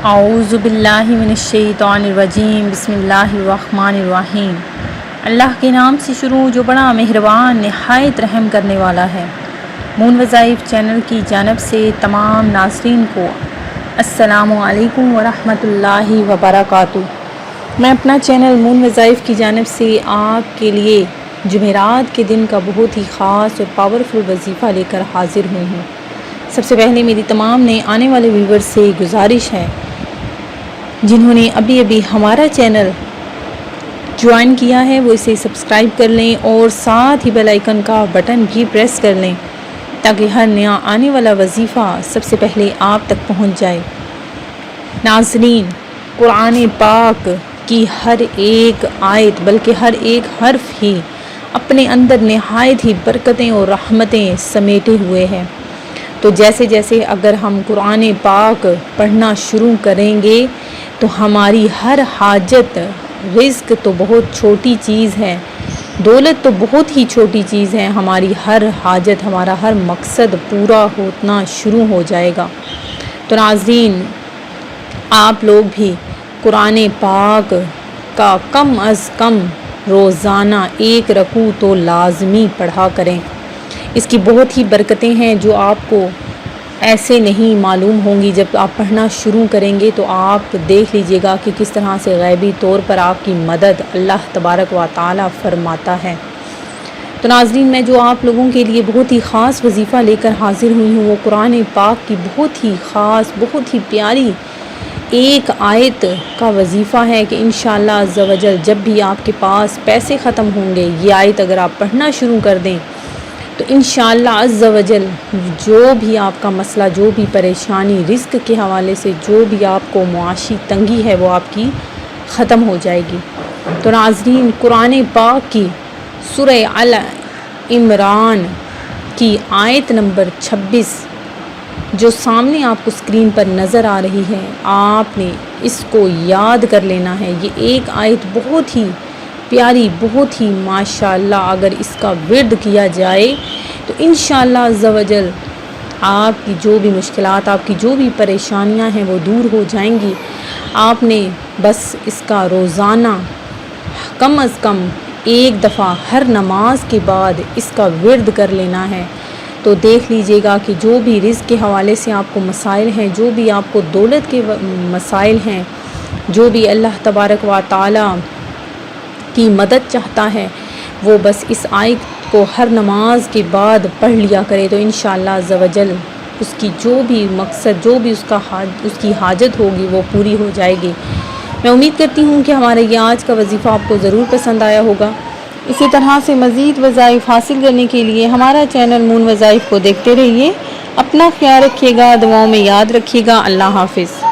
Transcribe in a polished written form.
اعوذ باللہ من الشیطان الرجیم، بسم اللہ الرحمن الرحیم۔ اللہ کے نام سے شروع جو بڑا مہربان نہایت رحم کرنے والا ہے۔ مون وظائف چینل کی جانب سے تمام ناظرین کو السلام علیکم ورحمۃ اللہ وبرکاتہ۔ میں اپنا چینل مون وظائف کی جانب سے آپ کے لیے جمعرات کے دن کا بہت ہی خاص اور پاورفل وظیفہ لے کر حاضر ہوئی ہوں۔ سب سے پہلے میری تمام نئے آنے والے ویور سے گزارش ہے، جنہوں نے ابھی ہمارا چینل جوائن کیا ہے وہ اسے سبسکرائب کر لیں اور ساتھ ہی بیل آئیکن کا بٹن بھی پریس کر لیں تاکہ ہر نیا آنے والا وظیفہ سب سے پہلے آپ تک پہنچ جائے۔ ناظرین، قرآن پاک کی ہر ایک آیت بلکہ ہر ایک حرف ہی اپنے اندر نہایت ہی برکتیں اور رحمتیں سمیٹے ہوئے ہیں۔ تو جیسے اگر ہم قرآن پاک پڑھنا شروع کریں گے تو ہماری ہر حاجت، رزق تو بہت چھوٹی چیز ہے، دولت تو بہت ہی چھوٹی چیز ہے، ہماری ہر حاجت، ہمارا ہر مقصد پورا ہونا شروع ہو جائے گا۔ تو ناظرین، آپ لوگ بھی قرآن پاک کا کم از کم روزانہ 1 رکوع تو لازمی پڑھا کریں۔ اس کی بہت ہی برکتیں ہیں جو آپ کو ایسے نہیں معلوم ہوں گی۔ جب آپ پڑھنا شروع کریں گے تو آپ دیکھ لیجئے گا کہ کس طرح سے غیبی طور پر آپ کی مدد اللہ تبارک و تعالی فرماتا ہے۔ تو ناظرین، میں جو آپ لوگوں کے لیے بہت ہی خاص وظیفہ لے کر حاضر ہوئی ہوں وہ قرآن پاک کی بہت ہی خاص، بہت ہی پیاری ایک آیت کا وظیفہ ہے کہ انشاءاللہ عز و جل جب بھی آپ کے پاس پیسے ختم ہوں گے، یہ آیت اگر آپ پڑھنا شروع کر دیں تو انشاءاللہ عز و جل جو بھی آپ کا مسئلہ، جو بھی پریشانی رزق کے حوالے سے، جو بھی آپ کو معاشی تنگی ہے وہ آپ کی ختم ہو جائے گی۔ تو ناظرین، قرآن پاک کی سورہ ال عمران کی آیت نمبر 26 جو سامنے آپ کو اسکرین پر نظر آ رہی ہے، آپ نے اس کو یاد کر لینا ہے۔ یہ ایک آیت بہت ہی پیاری، بہت ہی ماشاءاللہ اگر اس کا ورد کیا جائے تو انشاءاللہ عز و جل آپ کی جو بھی مشکلات، آپ کی جو بھی پریشانیاں ہیں وہ دور ہو جائیں گی۔ آپ نے بس اس کا روزانہ کم از کم 1 دفعہ ہر نماز کے بعد اس کا ورد کر لینا ہے۔ تو دیکھ لیجئے گا کہ جو بھی رزق کے حوالے سے آپ کو مسائل ہیں، جو بھی آپ کو دولت کے مسائل ہیں، جو بھی اللہ تبارک و تعالی کی مدد چاہتا ہے وہ بس اس آیت کو ہر نماز کے بعد پڑھ لیا کرے تو انشاءاللہ عز و جل اس کی جو بھی مقصد، جو بھی اس کی حاجت ہوگی وہ پوری ہو جائے گی۔ میں امید کرتی ہوں کہ ہمارے یہ آج کا وظیفہ آپ کو ضرور پسند آیا ہوگا۔ اسی طرح سے مزید وظائف حاصل کرنے کے لیے ہمارا چینل مون وظائف کو دیکھتے رہیے۔ اپنا خیال رکھیے گا، دعاؤں میں یاد رکھیے گا۔ اللہ حافظ۔